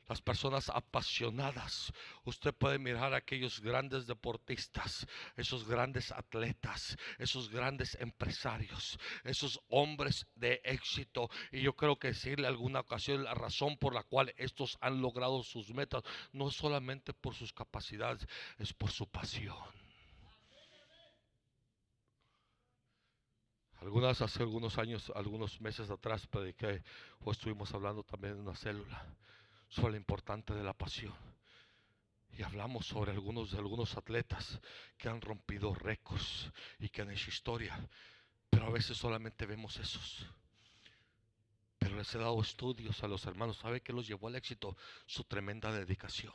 Las personas apasionadas, usted puede mirar a aquellos grandes deportistas, esos grandes atletas, esos grandes empresarios, esos hombres de éxito. Y yo creo que decirle alguna ocasión la razón por la cual estos han logrado sus metas no es solamente por sus capacidades, es por su pasión. Hace algunos años, algunos meses atrás, prediqué o estuvimos hablando también en una célula sobre lo importante de la pasión. Y hablamos sobre algunos atletas que han rompido récords y que han hecho historia. Pero a veces solamente vemos esos. Pero les he dado estudios a los hermanos. ¿Sabe qué los llevó al éxito? Su tremenda dedicación,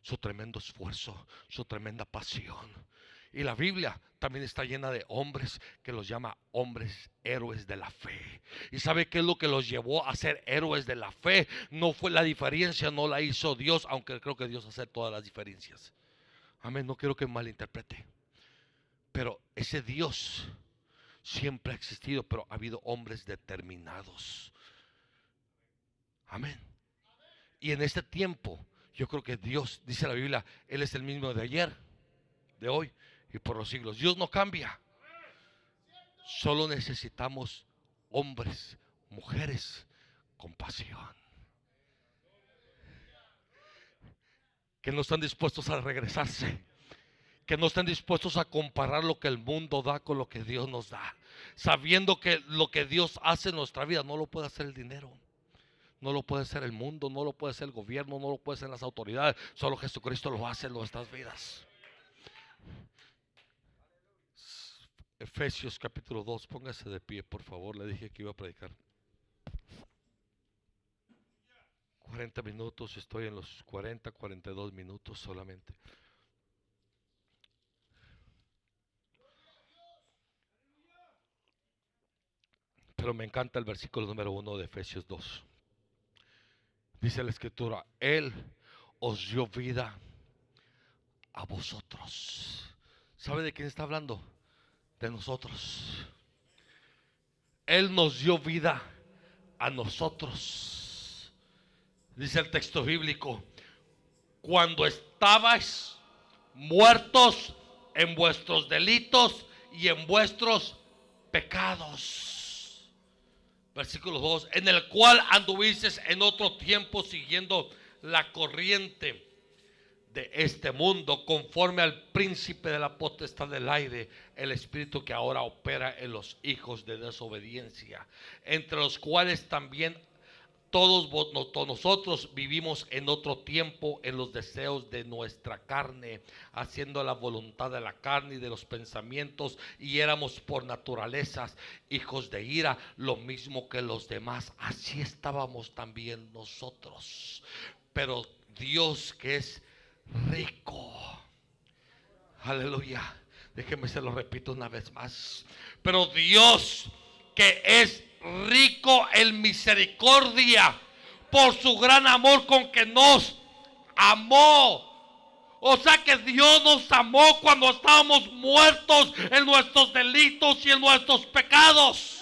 su tremendo esfuerzo, su tremenda pasión. Y la Biblia también está llena de hombres que los llama hombres héroes de la fe. ¿Y sabe qué es lo que los llevó a ser héroes de la fe? No fue la diferencia, no la hizo Dios, aunque creo que Dios hace todas las diferencias. Amén, no quiero que me malinterprete. Pero ese Dios siempre ha existido, pero ha habido hombres determinados. Amén. Y en este tiempo, yo creo que Dios, dice la Biblia, Él es el mismo de ayer, de hoy y por los siglos. Dios no cambia. Solo necesitamos hombres, mujeres con pasión, que no están dispuestos a regresarse, que no están dispuestos a comparar lo que el mundo da con lo que Dios nos da, sabiendo que lo que Dios hace en nuestra vida no lo puede hacer el dinero, no lo puede hacer el mundo, no lo puede hacer el gobierno, no lo puede hacer las autoridades. Solo Jesucristo lo hace en nuestras vidas. Efesios capítulo 2, póngase de pie por favor, le dije que iba a predicar 40 minutos, estoy en los 42 minutos solamente. Pero me encanta el versículo número 1 de Efesios 2. Dice la escritura: Él os dio vida a vosotros. ¿Sabe de quién está hablando? De nosotros. Él nos dio vida a nosotros. Dice el texto bíblico: cuando estabais muertos en vuestros delitos y en vuestros pecados. Versículo 2: en el cual anduvisteis en otro tiempo siguiendo la corriente de este mundo, conforme al príncipe de la potestad del aire, el espíritu que ahora opera en los hijos de desobediencia, entre los cuales también todos nosotros vivimos en otro tiempo en los deseos de nuestra carne, haciendo la voluntad de la carne y de los pensamientos, y éramos por naturalezas hijos de ira, lo mismo que los demás. Así estábamos también nosotros. Pero Dios, que es rico, aleluya, déjeme se lo repito una vez más. Pero Dios, que es rico en misericordia, por su gran amor con que nos amó. O sea que Dios nos amó cuando estábamos muertos en nuestros delitos y en nuestros pecados.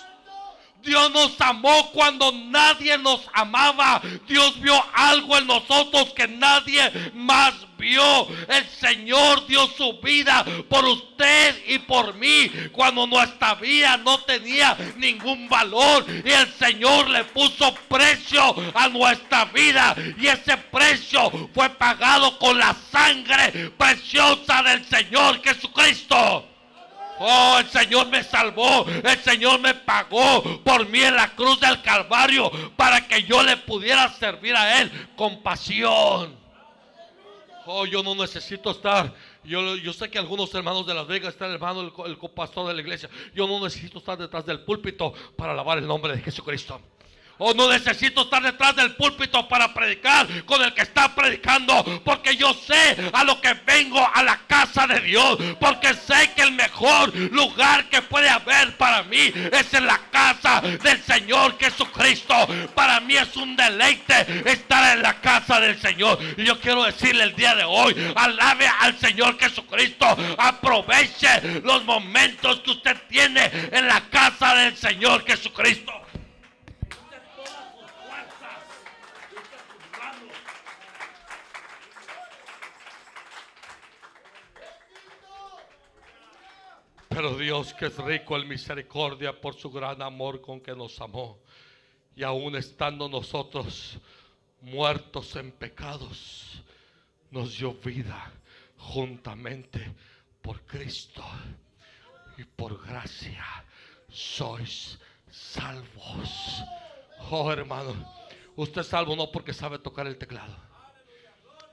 Dios nos amó cuando nadie nos amaba. Dios vio algo en nosotros que nadie más vio. El Señor dio su vida por usted y por mí cuando nuestra vida no tenía ningún valor, y el Señor le puso precio a nuestra vida, y ese precio fue pagado con la sangre preciosa del Señor Jesucristo. Oh, el Señor me salvó, el Señor me pagó por mí en la cruz del Calvario para que yo le pudiera servir a Él con pasión. Oh, yo no necesito estar, yo sé que algunos hermanos de Las Vegas, está el hermano, el copastor de la iglesia. Yo no necesito estar detrás del púlpito para alabar el nombre de Jesucristo. O no necesito estar detrás del púlpito para predicar con el que está predicando, porque yo sé a lo que vengo, a la casa de Dios, porque sé que el mejor lugar que puede haber para mí es en la casa del Señor Jesucristo. Para mí es un deleite estar en la casa del Señor, y yo quiero decirle el día de hoy: alabe al Señor Jesucristo, aproveche los momentos que usted tiene en la casa del Señor Jesucristo. Pero Dios, que es rico en misericordia, por su gran amor con que nos amó, y aún estando nosotros muertos en pecados, nos dio vida juntamente por Cristo, y por gracia sois salvos. Oh, hermano, usted es salvo no porque sabe tocar el teclado.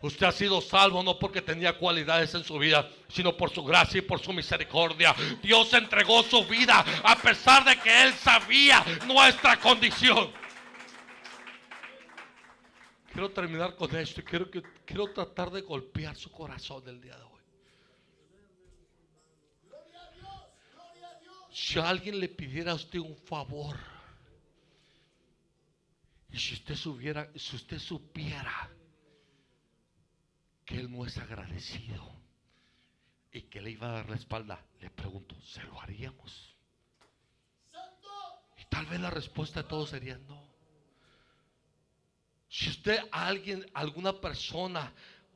Usted ha sido salvo no porque tenía cualidades en su vida, sino por su gracia y por su misericordia. Dios entregó su vida a pesar de que Él sabía nuestra condición. Quiero terminar con esto y quiero tratar de golpear su corazón el día de hoy. Si alguien le pidiera a usted un favor, y si usted supiera que Él no es agradecido y que le iba a dar la espalda, le pregunto, ¿se lo haríamos? Y tal vez la respuesta de todos sería no. Si usted a alguna persona,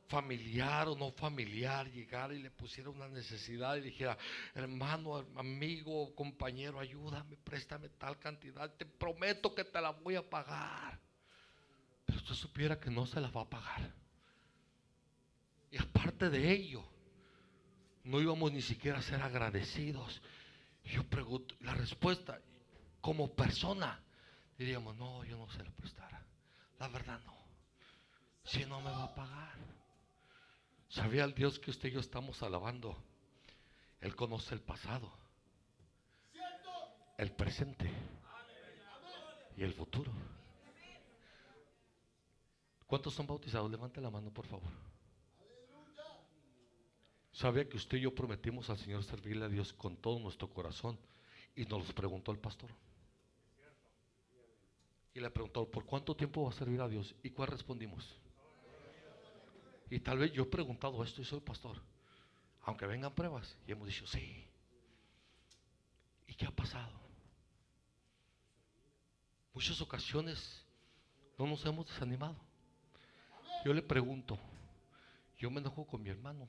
familiar o no familiar, llegara y le pusiera una necesidad y dijera: hermano, amigo, compañero, ayúdame, préstame tal cantidad, te prometo que te la voy a pagar, pero usted supiera que no se la va a pagar, y aparte de ello no íbamos ni siquiera a ser agradecidos, y yo pregunto, la respuesta como persona diríamos: no, yo no se la prestara, la verdad no, si no me va a pagar. ¿Sabía el Dios que usted y yo estamos alabando? Él conoce el pasado, el presente y el futuro. ¿Cuántos son bautizados? Levante la mano, por favor. ¿Sabía que usted y yo prometimos al Señor servirle a Dios con todo nuestro corazón? Y nos lo preguntó el pastor. Y le preguntó, ¿por cuánto tiempo va a servir a Dios? ¿Y cuál respondimos? Y tal vez yo he preguntado esto y soy pastor, aunque vengan pruebas, y hemos dicho sí. ¿Y qué ha pasado? Muchas ocasiones no nos hemos desanimado. Yo le pregunto, yo me enojo con mi hermano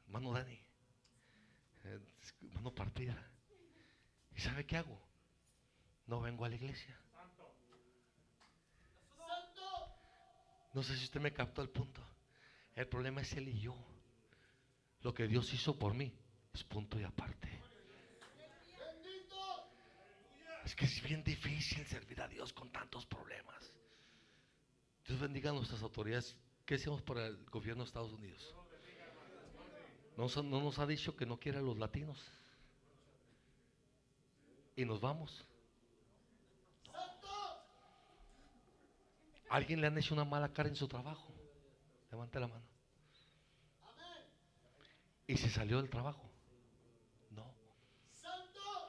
Dani, hermano partida. ¿Y sabe qué hago? No vengo a la iglesia. No sé si usted me captó el punto. El problema es él y yo. Lo que Dios hizo por mí es punto y aparte. Es que es bien difícil servir a Dios con tantos problemas. Dios bendiga a nuestras autoridades. ¿Qué hacemos por el gobierno de Estados Unidos? No nos ha dicho que no quiere a los latinos. Y nos vamos. ¿Alguien le han hecho una mala cara en su trabajo? Levante la mano. ¿Y se salió del trabajo? No.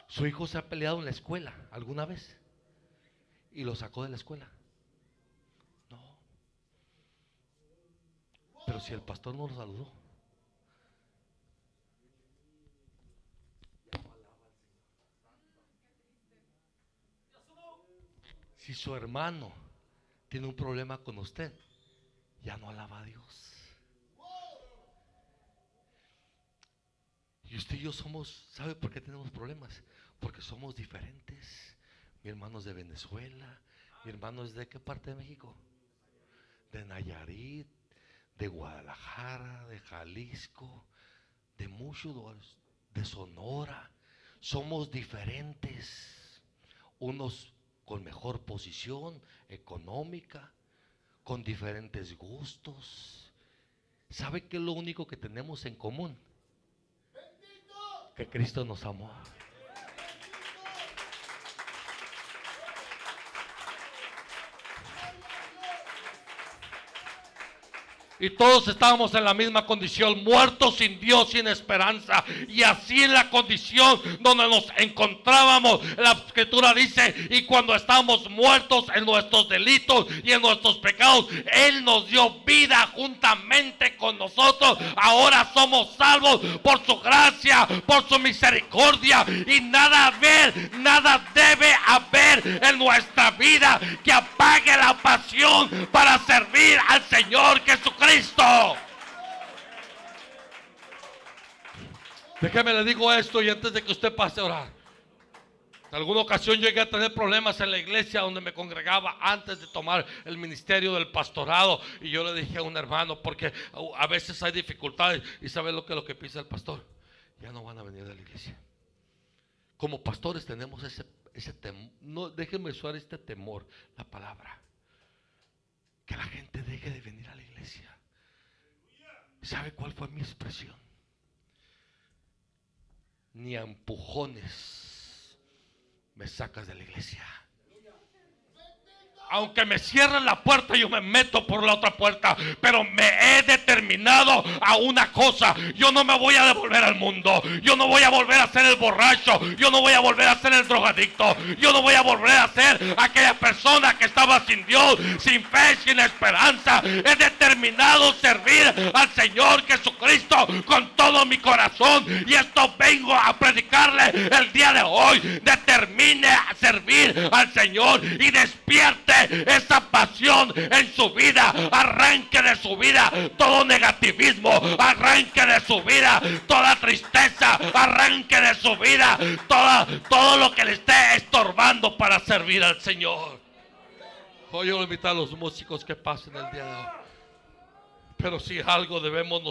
¿Su hijo se ha peleado en la escuela alguna vez? ¿Y lo sacó de la escuela? No. Pero si el pastor no lo saludó. Si su hermano tiene un problema con usted, ya no alaba a Dios. Y usted y yo somos, ¿sabe por qué tenemos problemas? Porque somos diferentes. Mi hermano es de Venezuela, mi hermano es de ¿qué parte de México? De Nayarit, de Guadalajara, de Jalisco, de muchos lugares, de Sonora. Somos diferentes, unos con mejor posición económica, con diferentes gustos. ¿Sabe qué es lo único que tenemos en común? Que Cristo nos amó. Y todos estábamos en la misma condición, muertos sin Dios, sin esperanza. Y así en la condición donde nos encontrábamos, la escritura dice, y cuando estábamos muertos en nuestros delitos y en nuestros pecados, Él nos dio vida juntamente con nosotros. Ahora somos salvos por su gracia, por su misericordia. Y nada debe haber en nuestra vida que apague la pasión para servir al Señor Jesucristo. Déjeme le digo esto y antes de que usted pase a orar. En alguna ocasión llegué a tener problemas en la iglesia donde me congregaba antes de tomar el ministerio del pastorado. Y yo le dije a un hermano, porque a veces hay dificultades. ¿Y sabe lo que piensa el pastor? Ya no van a venir a la iglesia. Como pastores tenemos ese temor. No, déjenme usar este temor, la palabra. Que la gente deje de venir a la iglesia. ¿Sabe cuál fue mi expresión? Ni a empujones me sacas de la iglesia. Aunque me cierren la puerta, yo me meto por la otra puerta. Pero me he determinado a una cosa: yo no me voy a devolver al mundo. Yo no voy a volver a ser el borracho. Yo no voy a volver a ser el drogadicto. Yo no voy a volver a ser aquella persona que estaba sin Dios, sin fe, sin esperanza. He determinado servir al Señor Jesucristo con todo mi corazón. Y esto vengo a predicarle el día de hoy. Determine a servir al Señor y despierte esa pasión en su vida. Arranque de su vida todo negativismo, arranque de su vida toda tristeza, arranque de su vida todo lo que le esté estorbando para servir al Señor. Hoy yo voy a invitar a los músicos que pasen el día de hoy. Pero si algo debemos nosotros